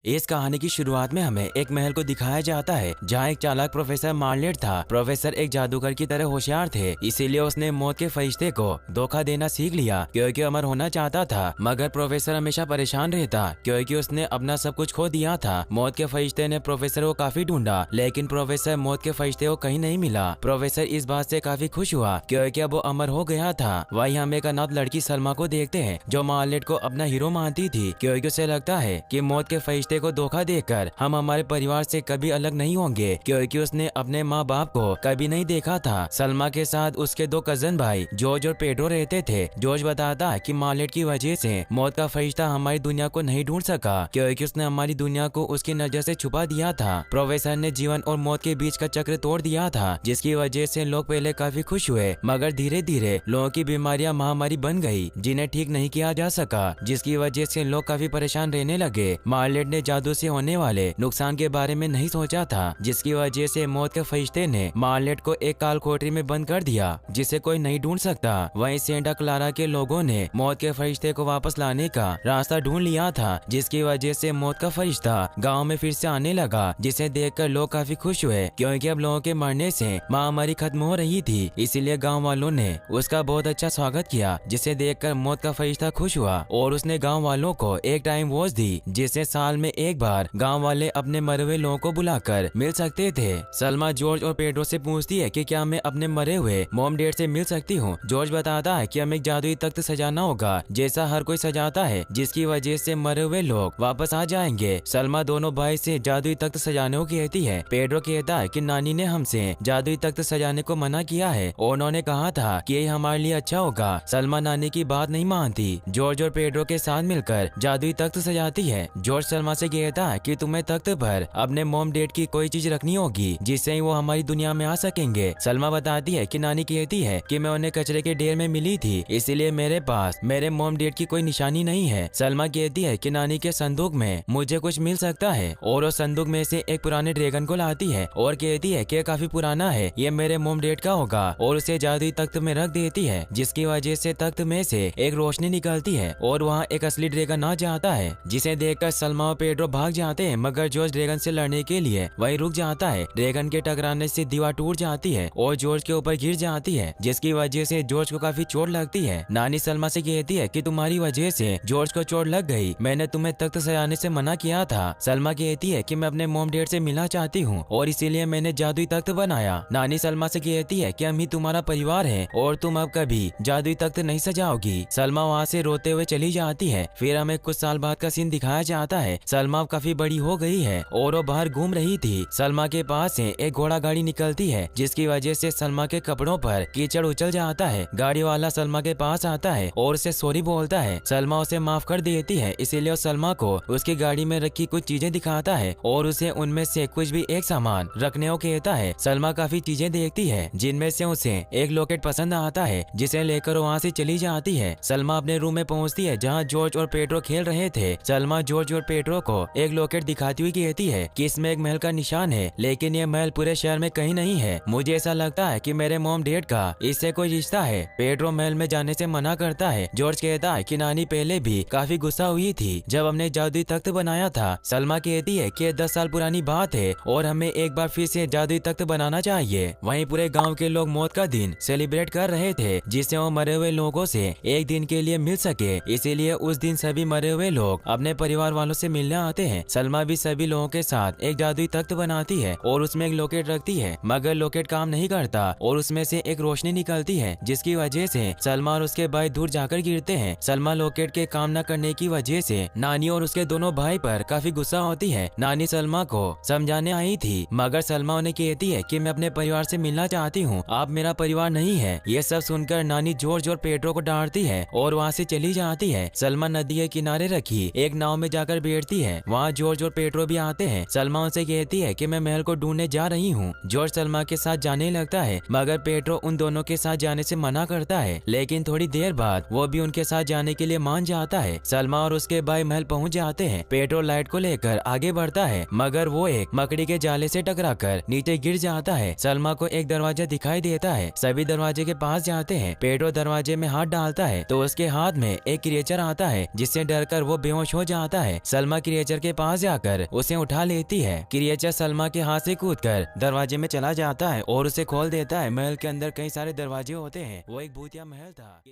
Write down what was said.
इस कहानी की शुरुआत में हमें एक महल को दिखाया जाता है जहाँ एक चालाक प्रोफेसर मार्लेट था। प्रोफेसर एक जादूगर की तरह होशियार थे, इसीलिए उसने मौत के फरिश्ते को धोखा देना सीख लिया क्योंकि अमर होना चाहता था। मगर प्रोफेसर हमेशा परेशान रहता क्योंकि उसने अपना सब कुछ खो दिया था। मौत के फरिश्ते ने प्रोफेसर को काफी ढूंढा, लेकिन प्रोफेसर मौत के फरिश्ते को कहीं नहीं मिला। प्रोफेसर इस बात से काफी खुश हुआ क्योंकि अब वो अमर हो गया था। वही हम एक अनाथ लड़की सलमा को देखते हैं जो मार्लेट को अपना हीरो मानती थी क्योंकि उसे लगता है कि मौत के फरिश्ते को धोखा देकर हम हमारे परिवार से कभी अलग नहीं होंगे, क्योंकि उसने अपने माँ बाप को कभी नहीं देखा था। सलमा के साथ उसके दो कजन भाई जॉर्ज और पेड्रो रहते थे। जॉर्ज बताता कि मार्लेट की वजह से मौत का फरिश्ता हमारी दुनिया को नहीं ढूंढ सका क्योंकि उसने हमारी दुनिया को उसकी नजर से छुपा दिया था। प्रोफेसर ने जीवन और मौत के बीच का चक्र तोड़ दिया था, जिसकी वजह से लोग पहले काफी खुश हुए, मगर धीरे धीरे लोगों की बीमारियां महामारी बन गई जिन्हें ठीक नहीं किया जा सका, जिसकी वजह से लोग काफी परेशान रहने लगे। मार्लेट ने जादू से होने वाले नुकसान के बारे में नहीं सोचा था, जिसकी वजह से मौत के फरिश्ते ने मार्लेट को एक काल कोठरी में बंद कर दिया जिसे कोई नहीं ढूंढ सकता। वहीं सेंटा क्लारा के लोगों ने मौत के फरिश्ते को वापस लाने का रास्ता ढूंढ लिया था, जिसकी वजह से मौत का फरिश्ता गांव में फिर से आने लगा, जिसे देखकर लोग काफी खुश हुए क्योंकि अब लोगों के मरने से महामारी खत्म हो रही थी। इसीलिए गाँव वालों ने उसका बहुत अच्छा स्वागत किया, जिसे देखकर मौत का फरिश्ता खुश हुआ और उसने गाँव वालों को एक टाइम वॉच दी जिससे साल में एक बार गांव वाले अपने मरे हुए लोगों को बुलाकर मिल सकते थे। सलमा जॉर्ज और पेड्रो से पूछती है कि क्या मैं अपने मरे हुए मॉम डैड से मिल सकती हूँ। जॉर्ज बताता है कि हमें एक जादुई तख्त सजाना होगा जैसा हर कोई सजाता है, जिसकी वजह से मरे हुए लोग वापस आ जाएंगे। सलमा दोनों भाई से जादुई तख्त सजाने को कहती है। पेड्रो कहता है कि नानी ने हमसे जादुई तख्त सजाने को मना किया है और उन्होंने कहा था कि ये हमारे लिए अच्छा होगा। सलमा नानी की बात नहीं मानती, जॉर्ज और पेड्रो के साथ मिलकर जादुई तख्त सजाती है। जॉर्ज सलमा से कहता है कि तुम्हें तख्त पर अपने मॉम डैड की कोई चीज रखनी होगी जिससे वो हमारी दुनिया में आ सकेंगे। सलमा बताती है कि नानी कहती है कि मैं उन्हें कचरे के ढेर में मिली थी, इसलिए मेरे पास मेरे मॉम डैड की कोई निशानी नहीं है। सलमा कहती है कि नानी के संदूक में मुझे कुछ मिल सकता है और वो संदूक में से एक पुराने ड्रैगन को लाती है और कहती है कि काफी पुराना है, ये मेरे मॉम डैड का होगा, और उसे जादुई तख्त में रख देती है, जिसकी वजह से तख्त में से एक रोशनी निकलती है और वहाँ एक असली ड्रैगन आ जाता है, जिसे देखकर सलमा और पेड्रो भाग जाते हैं। मगर जॉर्ज ड्रैगन से लड़ने के लिए वहीं रुक जाता है। ड्रैगन के टकराने से दीवार टूट जाती है और जॉर्ज के ऊपर गिर जाती है, जिसकी वजह से जॉर्ज को काफी चोट लगती है। नानी सलमा से कहती है कि तुम्हारी वजह से जॉर्ज को चोट लग गई, मैंने तुम्हें तख्त सजाने से मना किया था। सलमा कहती है कि मैं अपने मॉम डैड से मिलना चाहती हूँ और इसीलिए मैंने जादुई तख्त बनाया। नानी सलमा से कहती है कि हम ही तुम्हारा परिवार है और तुम अब कभी जादुई तख्त नहीं सजाओगी। सलमा वहाँ से रोते हुए चली जाती है। फिर हमें कुछ साल बाद का सीन दिखाया जाता है। सलमा काफी बड़ी हो गई है और वो बाहर घूम रही थी। सलमा के पास से एक घोड़ा गाड़ी निकलती है, जिसकी वजह से सलमा के कपड़ों पर कीचड़ उछल जाता है। गाड़ी वाला सलमा के पास आता है और उसे सॉरी बोलता है। सलमा उसे माफ कर देती है, इसीलिए सलमा को उसकी गाड़ी में रखी कुछ चीजें दिखाता है और उसे उनमें से कुछ भी एक सामान रखने को कहता है। सलमा काफी चीजें देखती है, जिनमें से उसे एक लॉकेट पसंद आता है, जिसे लेकर वहाँ से चली जाती है। सलमा अपने रूम में पहुँचती है जहाँ जॉर्ज और पेड्रो खेल रहे थे। सलमा जॉर्ज और पेड्रो को एक लॉकेट दिखाती हुई कहती है कि इसमें एक महल का निशान है, लेकिन ये महल पूरे शहर में कहीं नहीं है। मुझे ऐसा लगता है कि मेरे मॉम डैड का इससे कोई रिश्ता है। पेड्रो महल में जाने से मना करता है। जॉर्ज कहता है कि नानी पहले भी काफी गुस्सा हुई थी जब हमने जादुई तख्त बनाया था। सलमा कहती है कि 10 साल पुरानी बात है और हमें एक बार फिर से जादुई तख्त बनाना चाहिए। वहीं पूरे गाँव के लोग मौत का दिन सेलिब्रेट कर रहे थे, जिससे वो मरे हुए लोगों से एक दिन के लिए मिल सके। इसीलिए उस दिन सभी मरे हुए लोग अपने परिवार वालों से मिलने आते हैं। सलमा भी सभी लोगों के साथ एक जादुई तख्त बनाती है और उसमें एक लॉकेट रखती है, मगर लॉकेट काम नहीं करता और उसमें से एक रोशनी निकलती है, जिसकी वजह से सलमा और उसके भाई दूर जाकर गिरते हैं। सलमा लॉकेट के काम न करने की वजह से नानी और उसके दोनों भाई पर काफी गुस्सा होती है। नानी सलमा को समझाने आई थी, मगर सलमा उन्हें कहती है कि मैं अपने परिवार से मिलना चाहती हूँ, आप मेरा परिवार नहीं है। ये सब सुनकर नानी जॉर्ज और पेड्रो को डांटती है और वहाँ से चली जाती है। सलमा नदी के किनारे रखी एक नाव में जाकर बैठती है। वहाँ जॉर्ज और पेड्रो भी आते हैं। सलमा उनसे कहती है कि मैं महल को ढूंढने जा रही हूँ। जॉर्ज सलमा के साथ जाने लगता है, मगर पेड्रो उन दोनों के साथ जाने से मना करता है, लेकिन थोड़ी देर बाद वो भी उनके साथ जाने के लिए मान जाता है। सलमा और उसके भाई महल पहुँच जाते हैं। पेड्रो लाइट को लेकर आगे बढ़ता है, मगर वो एक मकड़ी के जाले से टकराकर नीचे गिर जाता है। सलमा को एक दरवाजा दिखाई देता है। सभी दरवाजे के पास जाते हैं। पेड्रो दरवाजे में हाथ डालता है तो उसके हाथ में एक क्रिएचर आता है, जिससे डरकर वो बेहोश हो जाता है। सलमा क्रिएचर के पास जाकर उसे उठा लेती है। क्रिएचर सलमा के हाथ से कूदकर दरवाजे में चला जाता है और उसे खोल देता है। महल के अंदर कई सारे दरवाजे होते हैं, वो एक भूतिया महल था।